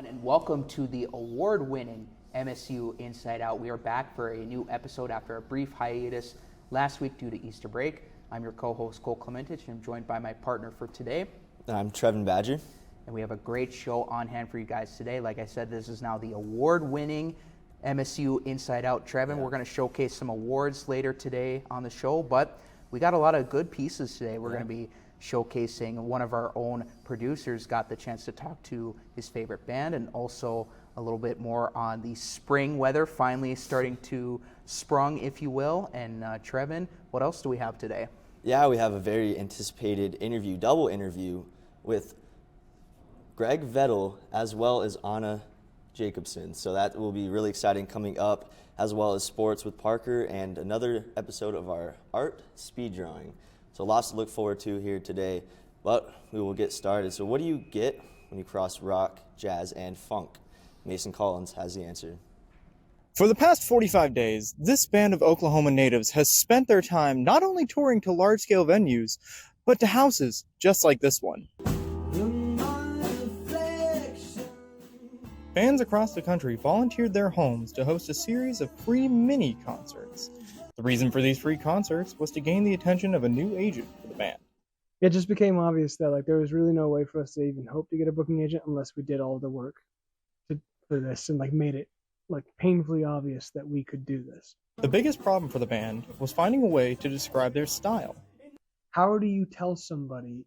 And welcome to the award-winning MSU Inside Out. We are back for a new episode after a brief hiatus last week due to Easter break. I'm your co-host, Cole Clementich, and I'm joined by my partner for today. I'm Trevin Badger. And we have a great show on hand for you guys today. Like I said, this is now the award-winning MSU Inside Out. Trevin, we're going to showcase some awards later today on the show, but we got a lot of good pieces today. We're going to be showcasing one of our own producers got the chance to talk to his favorite band, and also a little bit more on the spring weather finally starting to sprung, if you will. And Trevin, what else do we have today? Yeah, we have a very anticipated interview, double interview with Greg Vettel as well as Anna Jacobson. So that will be really exciting coming up, as well as sports with Parker and another episode of our art speed drawing. So lots to look forward to here today, but we will get started. So what do you get when you cross rock, jazz, and funk? Mason Collins has the answer. For the past 45 days, this band of Oklahoma natives has spent their time not only touring to large-scale venues, but to houses just like this one. Fans across the country volunteered their homes to host a series of free mini-concerts. The reason for these free concerts was to gain the attention of a new agent for the band. It just became obvious that there was really no way for us to even hope to get a booking agent unless we did all the work for this and made it painfully obvious that we could do this. The biggest problem for the band was finding a way to describe their style. How do you tell somebody?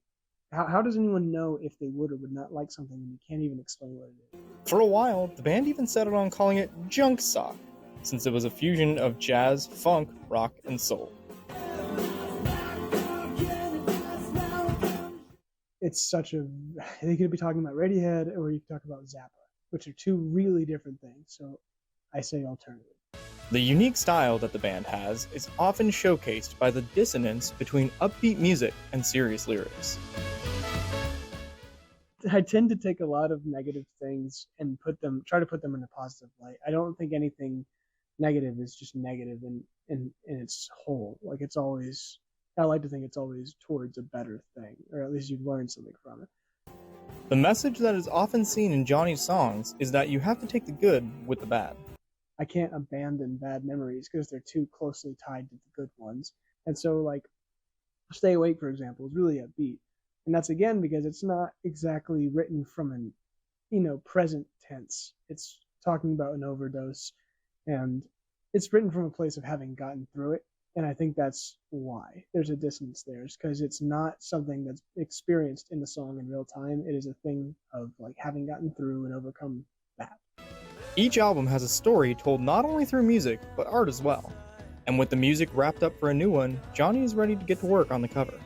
How does anyone know if they would or would not like something when you can't even explain what it is? For a while, the band even settled on calling it junk sock, since it was a fusion of jazz, funk, rock, and soul. They could be talking about Radiohead or you could talk about Zappa, which are two really different things, so I say alternative. The unique style that the band has is often showcased by the dissonance between upbeat music and serious lyrics. I tend to take a lot of negative things and try to put them in a positive light. I don't think anything negative is just negative in its whole. I like to think it's always towards a better thing, or at least you've learned something from it. The message that is often seen in Johnny's songs is that you have to take the good with the bad. I can't abandon bad memories because they're too closely tied to the good ones. And so, Stay Awake, for example, is really upbeat. And that's, again, because it's not exactly written from an, present tense. It's talking about an overdose, and it's written from a place of having gotten through it. And I think that's why there's a dissonance there, is because it's not something that's experienced in the song in real time. It is a thing of having gotten through and overcome that. Each album has a story told not only through music, but art as well. And with the music wrapped up for a new one, Johnny is ready to get to work on the cover.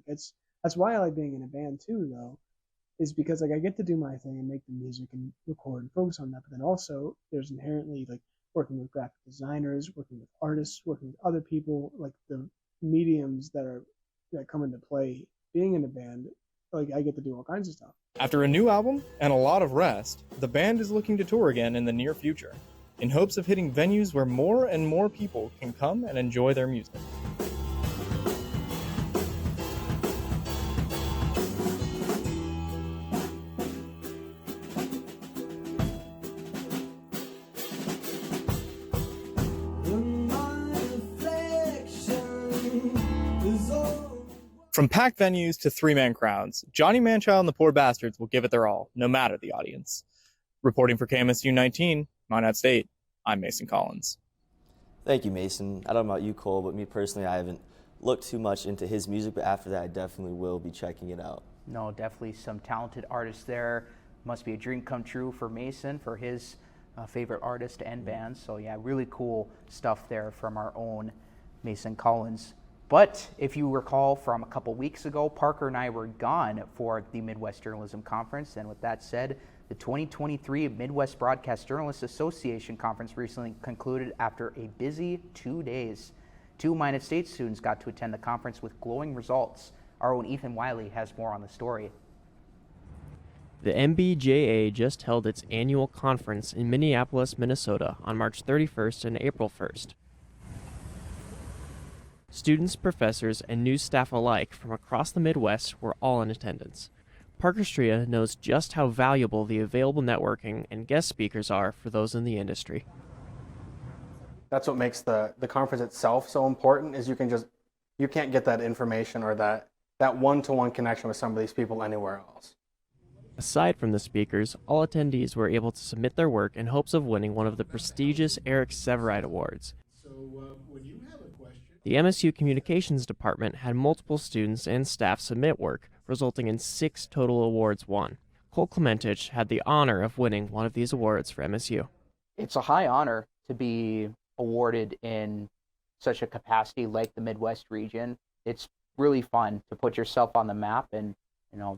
That's why I like being in a band too, though, is because I get to do my thing and make the music and record and focus on that. But then also there's inherently working with graphic designers, working with artists, working with other people, the mediums that come into play. Being in a band, I get to do all kinds of stuff. After a new album and a lot of rest, the band is looking to tour again in the near future, in hopes of hitting venues where more and more people can come and enjoy their music. From packed venues to three-man crowds, Johnny Manchild and the Poor Bastards will give it their all, no matter the audience. Reporting for KMSU 19, Minot State, I'm Mason Collins. Thank you, Mason. I don't know about you, Cole, but me personally, I haven't looked too much into his music, but after that, I definitely will be checking it out. No, definitely some talented artists there. Must be a dream come true for Mason, for his favorite artist and band. So yeah, really cool stuff there from our own Mason Collins. But if you recall from a couple weeks ago, Parker and I were gone for the Midwest Journalism Conference. And with that said, the 2023 Midwest Broadcast Journalists Association Conference recently concluded after a busy 2 days. 2 Minot State students got to attend the conference with glowing results. Our own Ethan Wiley has more on the story. The MBJA just held its annual conference in Minneapolis, Minnesota on March 31st and April 1st. Students, professors, and news staff alike from across the Midwest were all in attendance. Parker Stria knows just how valuable the available networking and guest speakers are for those in the industry. That's what makes the conference itself so important, is you can't get that information or that one-to-one connection with some of these people anywhere else. Aside from the speakers, all attendees were able to submit their work in hopes of winning one of the prestigious Eric Severide Awards. The MSU Communications Department had multiple students and staff submit work, resulting in 6 total awards won. Cole Clementich had the honor of winning one of these awards for MSU. It's a high honor to be awarded in such a capacity like the Midwest region. It's really fun to put yourself on the map, and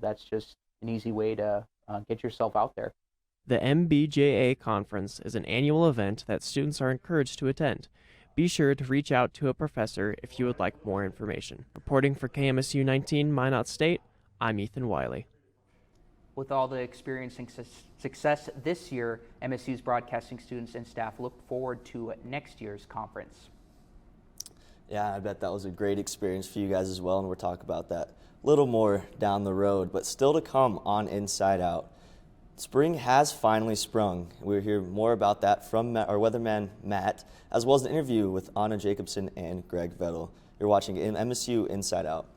that's just an easy way to get yourself out there. The MBJA conference is an annual event that students are encouraged to attend. Be sure to reach out to a professor if you would like more information. Reporting for KMSU 19 Minot State, I'm Ethan Wiley. With all the experiencing success this year, MSU's broadcasting students and staff look forward to next year's conference. Yeah, I bet that was a great experience for you guys as well, and we'll talk about that a little more down the road. But still to come on Inside Out. Spring has finally sprung. We'll hear more about that from our weatherman Matt, as well as an interview with Anna Jacobson and Greg Vettel. You're watching MSU Inside Out.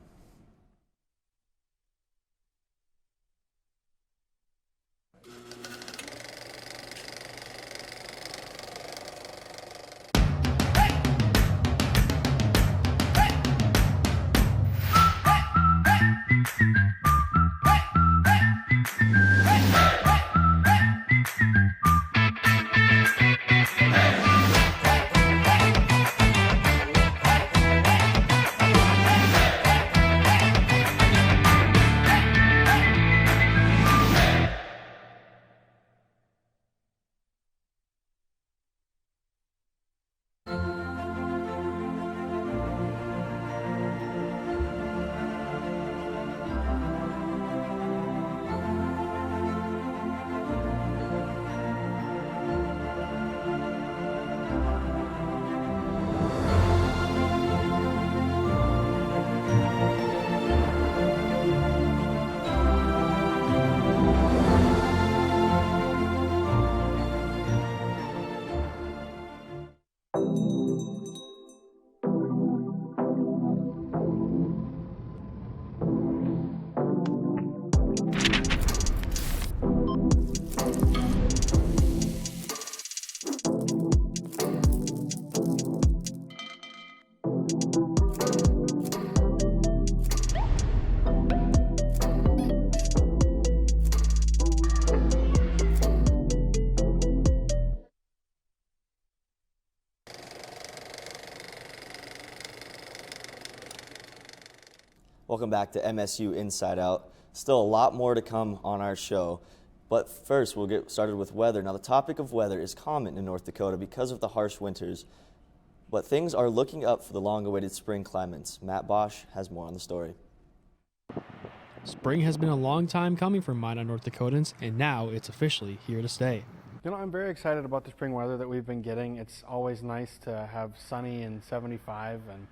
Welcome back to MSU Inside Out. Still a lot more to come on our show, but first we'll get started with weather. Now the topic of weather is common in North Dakota because of the harsh winters, but things are looking up for the long-awaited spring climates. Matt Bosch has more on the story. Spring has been a long time coming for Minot, North Dakotans, and now it's officially here to stay. I'm very excited about the spring weather that we've been getting. It's always nice to have sunny and 75, and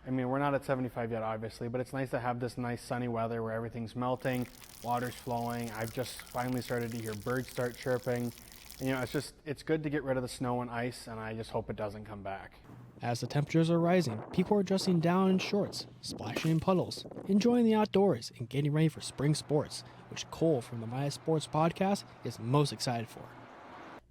we're not at 75 yet, obviously, but it's nice to have this nice sunny weather where everything's melting, water's flowing. I've just finally started to hear birds start chirping. And, it's good to get rid of the snow and ice, and I just hope it doesn't come back. As the temperatures are rising, people are dressing down in shorts, splashing in puddles, enjoying the outdoors, and getting ready for spring sports, which Cole from the My Sports podcast is most excited for.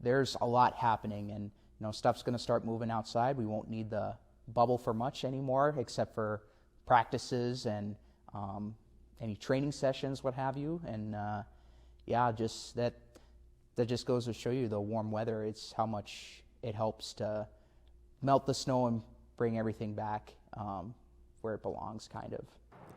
There's a lot happening, and stuff's going to start moving outside. We won't need the bubble for much anymore, except for practices and any training sessions, what have you. And just that just goes to show you the warm weather. It's how much it helps to melt the snow and bring everything back where it belongs, kind of.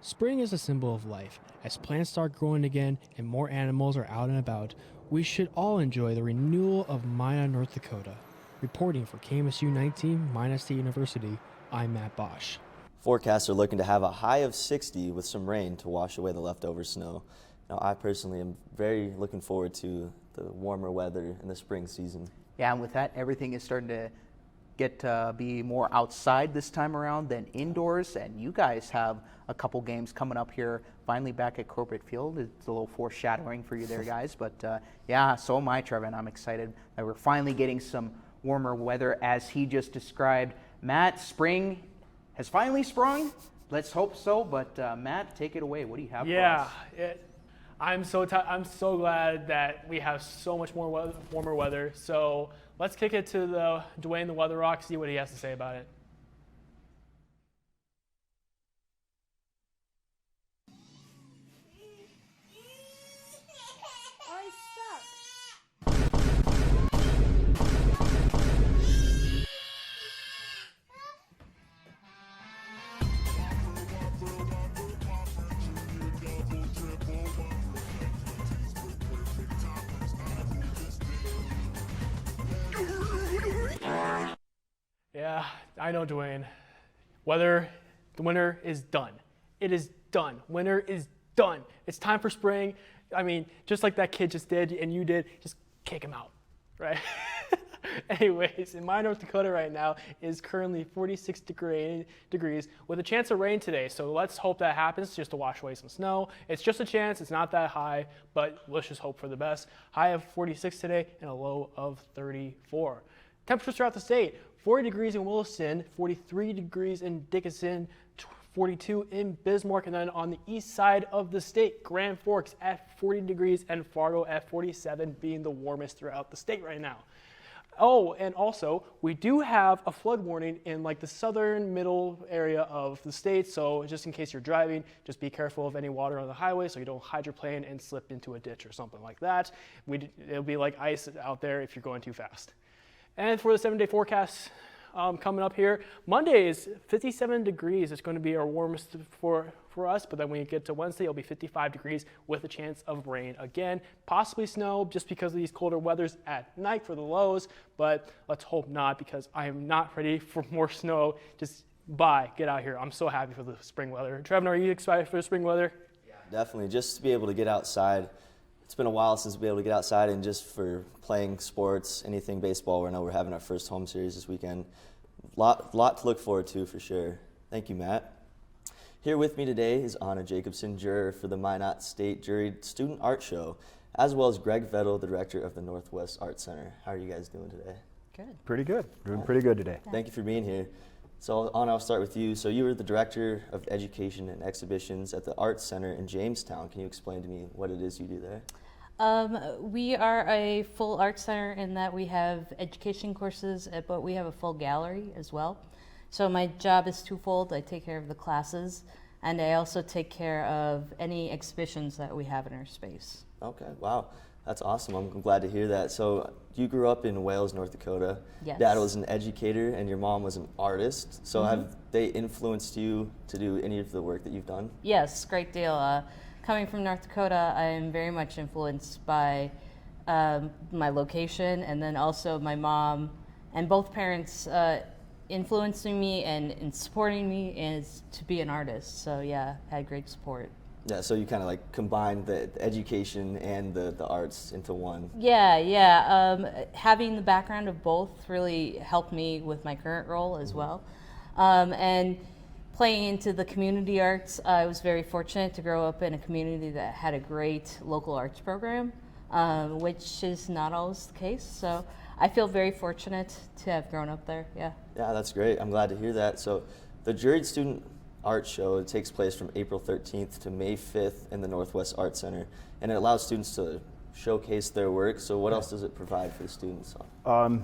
Spring is a symbol of life. As plants start growing again and more animals are out and about, we should all enjoy the renewal of Minot, North Dakota. Reporting for KMSU 19, Minot State University, I'm Matt Bosch. Forecasts are looking to have a high of 60 with some rain to wash away the leftover snow. Now, I personally am very looking forward to the warmer weather in the spring season. Yeah, and with that, everything is starting to get to be more outside this time around than indoors, and you guys have a couple games coming up here, finally back at Corbett Field. It's a little foreshadowing for you there, guys, but yeah, so am I, Trevor, and I'm excited that we're finally getting some warmer weather as he just described. Matt, spring has finally sprung. Let's hope so, but Matt, take it away. What do you have for us? I'm so glad that we have so much more warmer weather. So let's kick it to Dwayne the Weather Rock, see what he has to say about it. Yeah, I know, Dwayne. The winter is done. It is done. Winter is done. It's time for spring. I mean, just like that kid just did and you did, just kick him out, right? Anyways, in my North Dakota right now is currently 46 degrees with a chance of rain today. So let's hope that happens just to wash away some snow. It's just a chance. It's not that high, but let's just hope for the best. High of 46 today and a low of 34. Temperatures throughout the state, 40 degrees in Williston, 43 degrees in Dickinson, 42 in Bismarck, and then on the east side of the state, Grand Forks at 40 degrees and Fargo at 47, being the warmest throughout the state right now. Oh, and also, we do have a flood warning in like the southern middle area of the state, so just in case you're driving, just be careful of any water on the highway so you don't hydroplane and slip into a ditch or something like that. It'll be like ice out there if you're going too fast. And for the 7-day forecast coming up here, Monday is 57 degrees. It's going to be our warmest for us, but then when you get to Wednesday, it'll be 55 degrees with a chance of rain again. Possibly snow just because of these colder weathers at night for the lows, but let's hope not because I am not ready for more snow. Just get out here. I'm so happy for the spring weather. Trevor, are you excited for the spring weather? Yeah, definitely. Just to be able to get outside. It's been a while since we've been able to get outside and just for playing sports, anything baseball. I know we're having our first home series this weekend. Lot to look forward to for sure. Thank you, Matt. Here with me today is Anna Jacobson, juror for the Minot State Juried Student Art Show, as well as Greg Vettel, the director of the Northwest Art Center. How are you guys doing today? Good. Pretty good. Doing pretty good today. Thank you for being here. So Anna, I'll start with you. So you were the director of education and exhibitions at the Art Center in Jamestown. Can you explain to me what it is you do there? We are a full art center in that we have education courses, but we have a full gallery as well. So my job is twofold. I take care of the classes, and I also take care of any exhibitions that we have in our space. Okay, wow. That's awesome. I'm glad to hear that. So you grew up in Wales, North Dakota. Yes. Dad was an educator and your mom was an artist. So have they influenced you to do any of the work that you've done? Yes, great deal. Coming from North Dakota, I am very much influenced by my location, and then also my mom and both parents influencing me and supporting me is to be an artist. So yeah, had great support. Yeah, so you kind of like combined the education and the arts into one. Yeah. Having the background of both really helped me with my current role as well. And playing into the community arts, I was very fortunate to grow up in a community that had a great local arts program, which is not always the case. So I feel very fortunate to have grown up there, yeah. Yeah, that's great. I'm glad to hear that. So the Juried Student Art Show takes place from April 13th to May 5th in the Northwest Art Center, and it allows students to showcase their work. So what else does it provide for the students?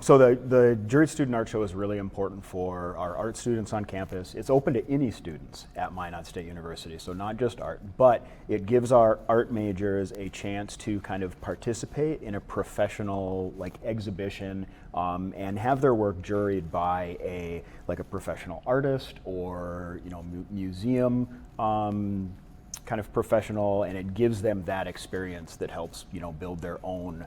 So the Juried Student Art Show is really important for our art students on campus. It's open to any students at Minot State University, so not just art, but it gives our art majors a chance to kind of participate in a professional exhibition and have their work juried by a professional artist or museum kind of professional, and it gives them that experience that helps build their own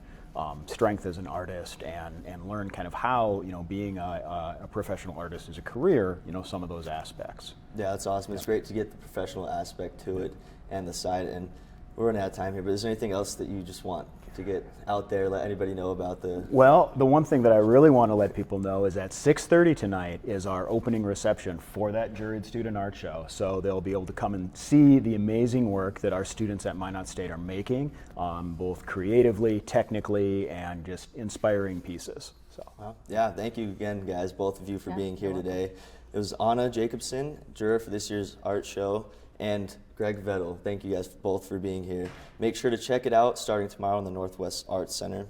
strength as an artist and learn kind of how being a professional artist is a career, some of those aspects. Yeah, that's awesome. It's great to get the professional aspect to it and the side. And We're running out of time here, but is there anything else that you just want to get out there, let anybody know about the... Well, the one thing that I really want to let people know is at 6:30 tonight is our opening reception for that juried student art show. So they'll be able to come and see the amazing work that our students at Minot State are making, both creatively, technically, and just inspiring pieces. So. Well, yeah, thank you again, guys, both of you, for being here today. It was Anna Jacobson, juror for this year's art show, and Greg Vettel. Thank you guys both for being here. Make sure to check it out starting tomorrow in the Northwest Arts Center.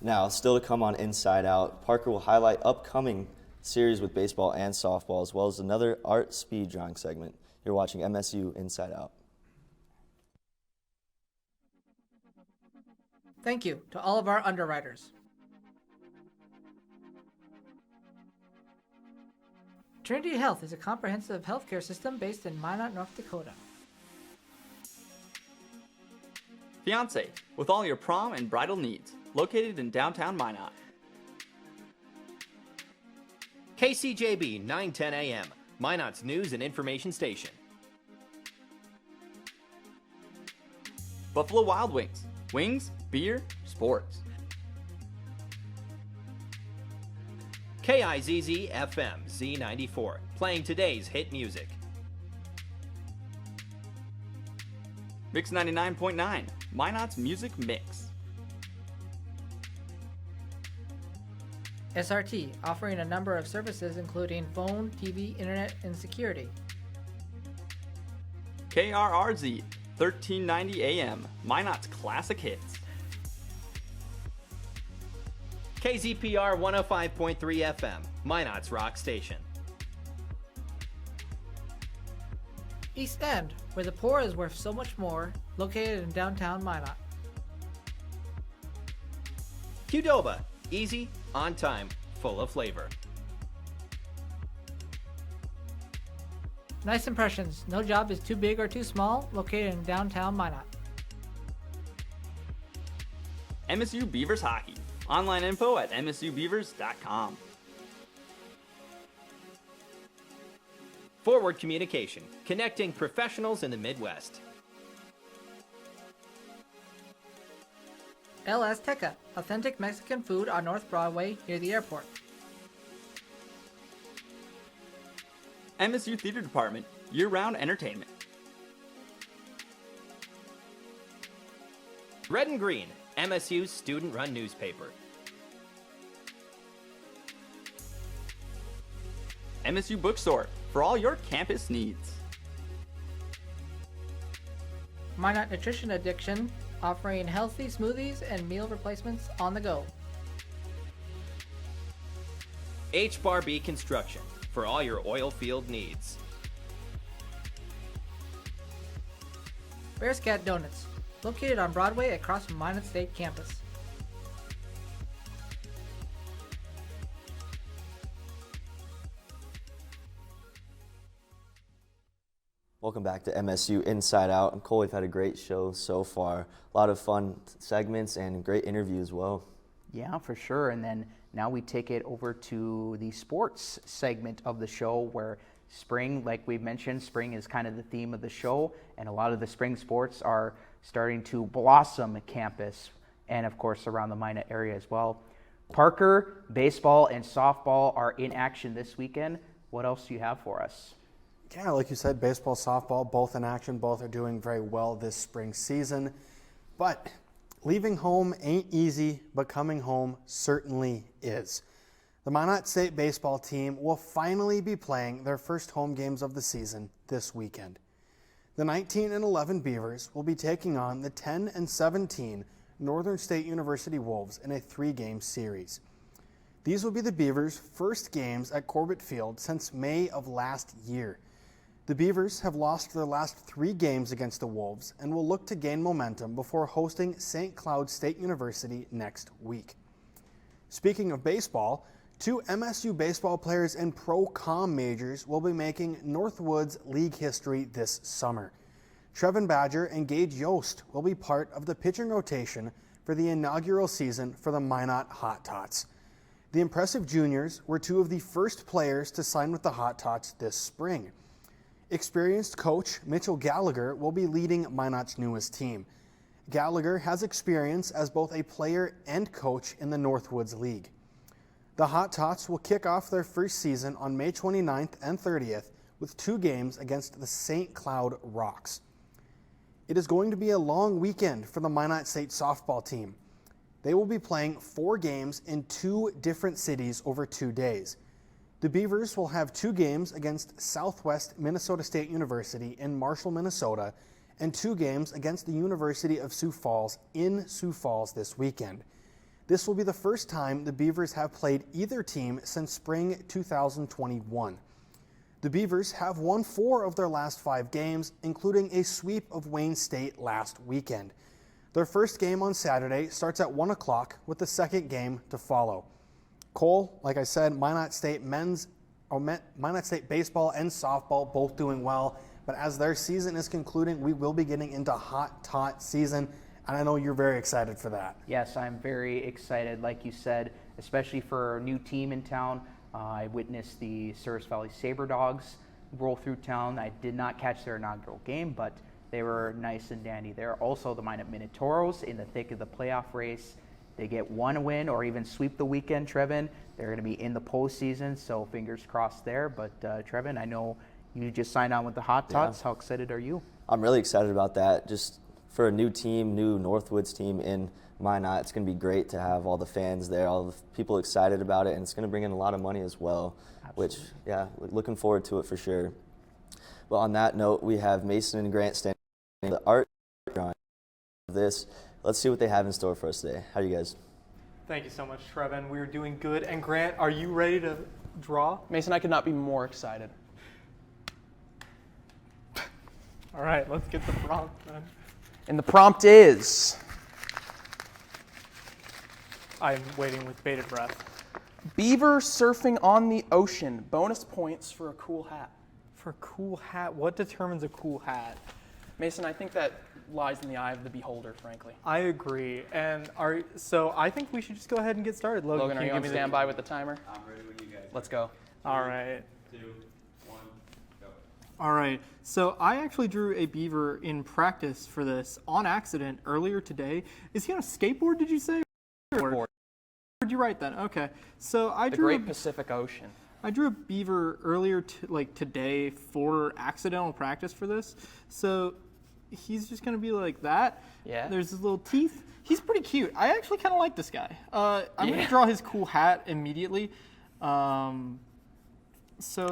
Now, still to come on Inside Out, Parker will highlight upcoming series with baseball and softball, as well as another art speed drawing segment. You're watching MSU Inside Out. Thank you to all of our underwriters. Trinity Health is a comprehensive healthcare system based in Minot, North Dakota. Fiance, with all your prom and bridal needs, located in downtown Minot. KCJB 910 AM, Minot's news and information station. Buffalo Wild Wings, wings, beer, sports. KIZZ FM Z94, playing today's hit music. Mix 99.9, Minot's music mix. SRT, offering a number of services including phone, TV, internet, and security. KRRZ, 1390 AM, Minot's classic hits. KZPR 105.3 FM, Minot's rock station. East End, where the poor is worth so much more, located in downtown Minot. Qdoba, easy, on time, full of flavor. Nice Impressions, no job is too big or too small, located in downtown Minot. MSU Beavers Hockey, online info at msubeavers.com. Forward Communication, connecting professionals in the Midwest. El Azteca, authentic Mexican food on North Broadway near the airport. MSU Theater Department, year-round entertainment. Red and Green, MSU's student-run newspaper. MSU Bookstore, for all your campus needs. Minot Nutrition Addiction, offering healthy smoothies and meal replacements on the go. HBarB Construction, for all your oil field needs. Bear's Cat Donuts, located on Broadway across from Minot State campus. Welcome back to MSU Inside Out. I'm Cole. We've had a great show so far. A lot of fun segments and great interview as well. Yeah, for sure. And then now we take it over to the sports segment of the show, where spring, like we've mentioned, spring is kind of the theme of the show, and a lot of the spring sports are starting to blossom at campus and, of course, around the Minot area as well. Parker, baseball and softball are in action this weekend. What else do you have for us? Yeah, like you said, baseball, softball, both in action. Both are doing very well this spring season. But leaving home ain't easy, but coming home certainly is. The Minot State baseball team will finally be playing their first home games of the season this weekend. The 19-11 Beavers will be taking on the 10-17 Northern State University Wolves in a 3-game series. These will be the Beavers' first games at Corbett Field since May of last year. The Beavers have lost their last 3 games against the Wolves and will look to gain momentum before hosting St. Cloud State University next week. Speaking of baseball, 2 MSU baseball players and pro-com majors will be making Northwoods League history this summer. Trevin Badger and Gage Yost will be part of the pitching rotation for the inaugural season for the Minot Hot Tots. The impressive juniors were 2 of the first players to sign with the Hot Tots this spring. Experienced coach Mitchell Gallagher will be leading Minot's newest team. Gallagher has experience as both a player and coach in the Northwoods League. The Hot Tots will kick off their first season on May 29th and 30th with 2 games against the St. Cloud Rocks. It is going to be a long weekend for the Minot State softball team. They will be playing 4 games in 2 different cities over 2 days. The Beavers will have 2 games against Southwest Minnesota State University in Marshall, Minnesota, and 2 games against the University of Sioux Falls in Sioux Falls this weekend. This will be the first time the Beavers have played either team since spring 2021. The Beavers have won 4 of their last 5 games, including a sweep of Wayne State last weekend. Their first game on Saturday starts at 1 o'clock with the second game to follow. Cole, like I said, Minot State baseball and softball both doing well, but as their season is concluding, we will be getting into Hot Tot season, and I know you're very excited for that. Yes, I'm very excited, like you said, especially for a new team in town. I witnessed the Service Valley Saber Dogs roll through town. I did not catch their inaugural game, but they were nice and dandy there. Also, the Minot Minotauros in the thick of the playoff race. They get 1 win or even sweep the weekend, Trevin, they're going to be in the postseason, so fingers crossed there. But Trevin, I know you just signed on with the Hot Tots. Yeah. How excited are you? I'm really excited about that. Just for a new team, new Northwoods team in Minot, it's going to be great to have all the fans there, all the people excited about it, and it's going to bring in a lot of money as well. Absolutely. Which, yeah, looking forward to it for sure. Well, on that note, we have Mason and Grant standing in the art drawing of this. Let's see what they have in store for us today. How are you guys? Thank you so much, Trevin. We're doing good. And Grant, are you ready to draw? Mason, I could not be more excited. All right, let's get the prompt then. And the prompt is... I'm waiting with bated breath. Beaver surfing on the ocean. Bonus points for a cool hat. For a cool hat? What determines a cool hat? Mason, I think that lies in the eye of the beholder, frankly. I agree. And so I think we should just go ahead and get started. Logan, are you on standby with the timer? I'm ready when you guys are. Let's go. All right. 2, 1, go. All right. So I actually drew a beaver in practice for this on accident earlier today. Is he on a skateboard, did you say? Skateboard. Where'd you write that? Okay. So I drew the Great Pacific Ocean. I drew a beaver earlier today for accidental practice for this. So he's just going to be like that. Yeah. There's his little teeth. He's pretty cute. I actually kind of like this guy. I'm going to draw his cool hat immediately. So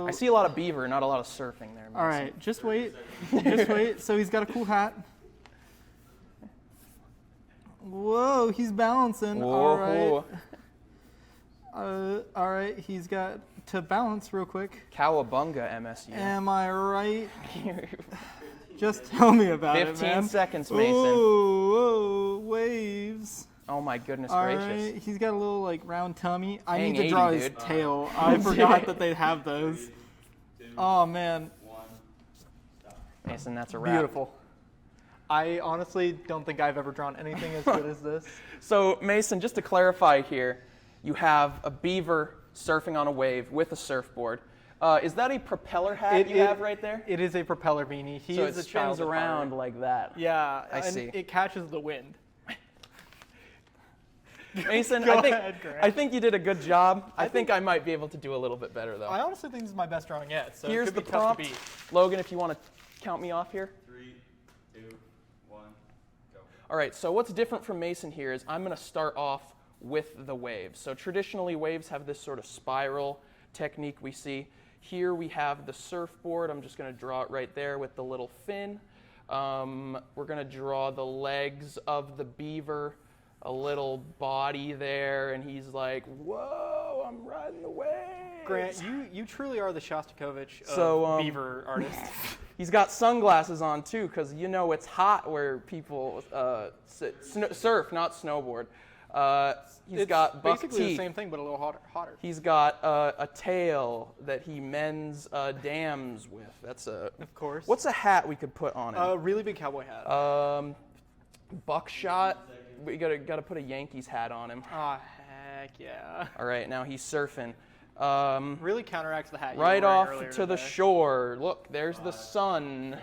I see a lot of beaver, not a lot of surfing there, Mason. All right, just wait. Just wait. So he's got a cool hat. Whoa, he's balancing. Whoa. All right. All right, he's got to balance real quick. Cowabunga, MSU. Am I right? Just tell me about it, man. 15 seconds, Mason. Whoa, waves. Oh my goodness All gracious. Right, he's got a little round tummy. I Hang need to draw 80, his dude. tail. I forgot that they have those. 3, 2, oh man. 1, stop. Mason, that's a wrap. Beautiful. I honestly don't think I've ever drawn anything as good as this. So Mason, just to clarify here, you have a beaver surfing on a wave with a surfboard. Is that a propeller hat you have right there? It is a propeller beanie. So it spins around like that. Yeah, I see. It catches the wind. Mason, I think you did a good job. I think I might be able to do a little bit better, though. I honestly think this is my best drawing yet. So here's it could the be tough to prompt. beat. Logan, if you want to count me off here. 3, 2, 1, go. All right, so what's different from Mason here is I'm going to start off with the waves. So traditionally, waves have this sort of spiral technique we see. Here we have the surfboard. I'm just going to draw it right there with the little fin. We're going to draw the legs of the beaver, a little body there, and he's like, whoa, I'm riding the waves. Grant, you truly are the Shostakovich of beaver artists. He's got sunglasses on, too, because you know it's hot where people surf, not snowboard. He's got buck basically teeth. the same thing, but a little hotter. He's got a tail that he mends dams with. That's a. Of course. What's a hat we could put on him? A really big cowboy hat. Buckshot. We gotta put a Yankees hat on him. Oh heck yeah! All right, now he's surfing. Really counteracts the hat you Right were wearing off earlier to the today. shore. Look, there's the sun.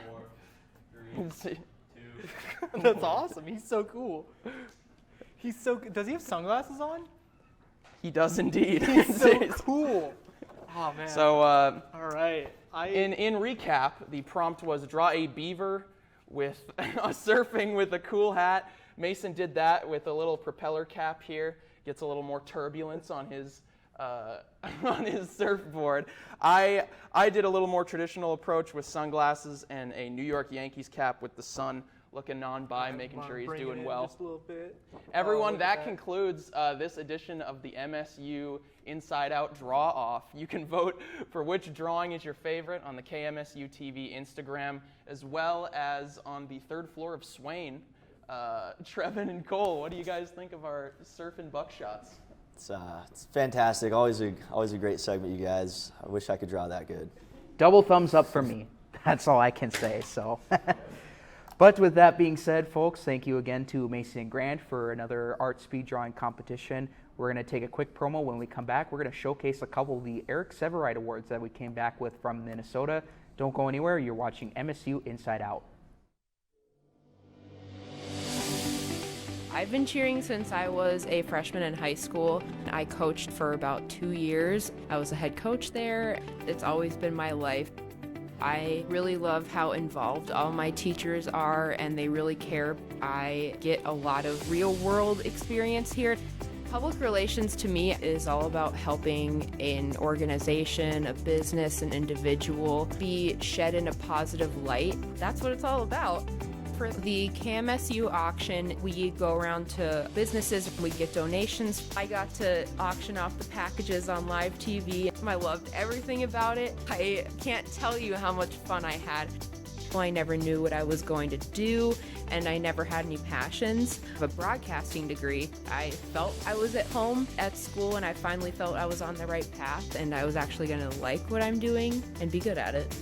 4, 3, 2, That's awesome. He's so cool. He's so. Does he have sunglasses on? He does indeed. He's so cool. Oh man. So, all right. In recap, the prompt was draw a beaver with surfing with a cool hat. Mason did that with a little propeller cap here. Gets a little more turbulence on his surfboard. I did a little more traditional approach with sunglasses and a New York Yankees cap with the sun looking on by, making sure he's doing well. Just a little bit. Everyone, that concludes this edition of the MSU Inside Out Draw Off. You can vote for which drawing is your favorite on the KMSU TV Instagram, as well as on the third floor of Swain. Trevin and Cole, what do you guys think of our surf and buckshots? It's fantastic. Always a great segment, you guys. I wish I could draw that good. Double thumbs up for me. That's all I can say. So, but with that being said, folks, thank you again to Mason and Grant for another art speed drawing competition. We're going to take a quick promo. When we come back, we're going to showcase a couple of the Eric Severide Awards that we came back with from Minnesota. Don't go anywhere. You're watching MSU Inside Out. I've been cheering since I was a freshman in high school. I coached for about 2 years. I was a head coach there. It's always been my life. I really love how involved all my teachers are, and they really care. I get a lot of real-world experience here. Public relations to me is all about helping an organization, a business, an individual be shed in a positive light. That's what it's all about. For the KMSU auction, we go around to businesses, we get donations. I got to auction off the packages on live TV. I loved everything about it. I can't tell you how much fun I had. I never knew what I was going to do, and I never had any passions. I have a broadcasting degree. I felt I was at home at school, and I finally felt I was on the right path, and I was actually going to like what I'm doing and be good at it.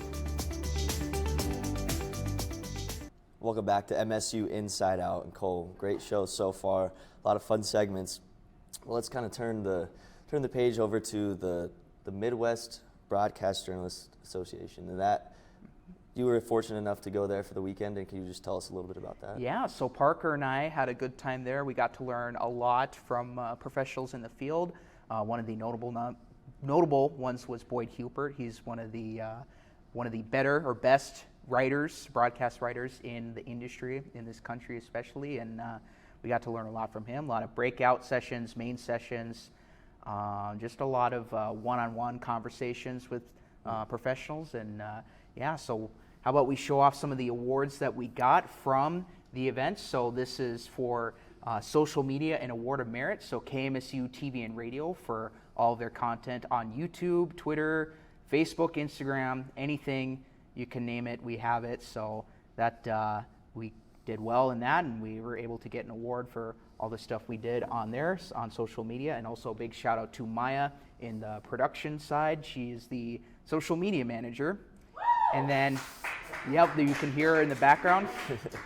Welcome back to MSU Inside Out. And Cole, great show so far. A lot of fun segments. Well, let's kind of turn the page over to the Midwest Broadcast Journalists Association, and that you were fortunate enough to go there for the weekend. And can you just tell us a little bit about that? Yeah, so Parker and I had a good time there. We got to learn a lot from professionals in the field. One of the notable ones was Boyd Hubert. He's one of the better or best writers, broadcast writers in the industry, in this country especially, and we got to learn a lot from him. A lot of breakout sessions, main sessions, just a lot of one-on-one conversations with professionals, and yeah, so how about we show off some of the awards that we got from the event. So this is for social media and award of merit, so KMSU TV and radio for all of their content on YouTube, Twitter, Facebook, Instagram, anything you can name it, we have it. So that we did well in that, and we were able to get an award for all the stuff we did on there on social media. And also a big shout out to Maya in the production side. She is the social media manager. And then, yep, you can hear her in the background.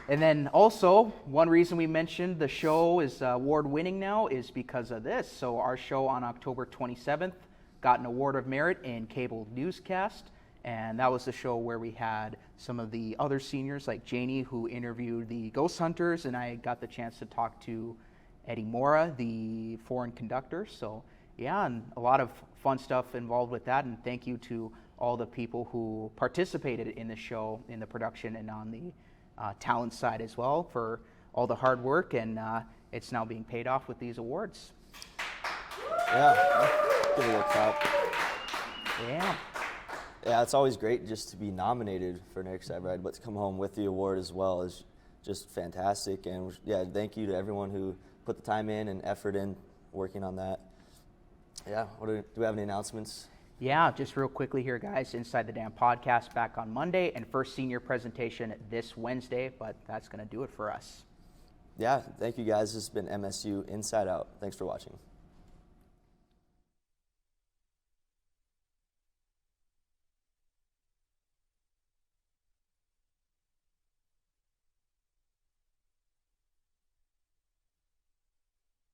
And then also, one reason we mentioned the show is award winning now is because of this. So our show on October 27th got an award of merit in cable newscast. And that was the show where we had some of the other seniors like Janie, who interviewed the ghost hunters, and I got the chance to talk to Eddie Mora, the foreign conductor. So yeah, and a lot of fun stuff involved with that. And thank you to all the people who participated in the show, in the production and on the talent side as well, for all the hard work. And it's now being paid off with these awards. Yeah, give it a clap. Yeah. Yeah, it's always great just to be nominated for an Eric Severide, but to come home with the award as well is just fantastic. And yeah, thank you to everyone who put the time in and effort in working on that. Yeah, do we have any announcements? Yeah, just real quickly here, guys. Inside the Dam podcast back on Monday, and first senior presentation this Wednesday, but that's going to do it for us. Yeah, thank you guys. This has been MSU Inside Out. Thanks for watching.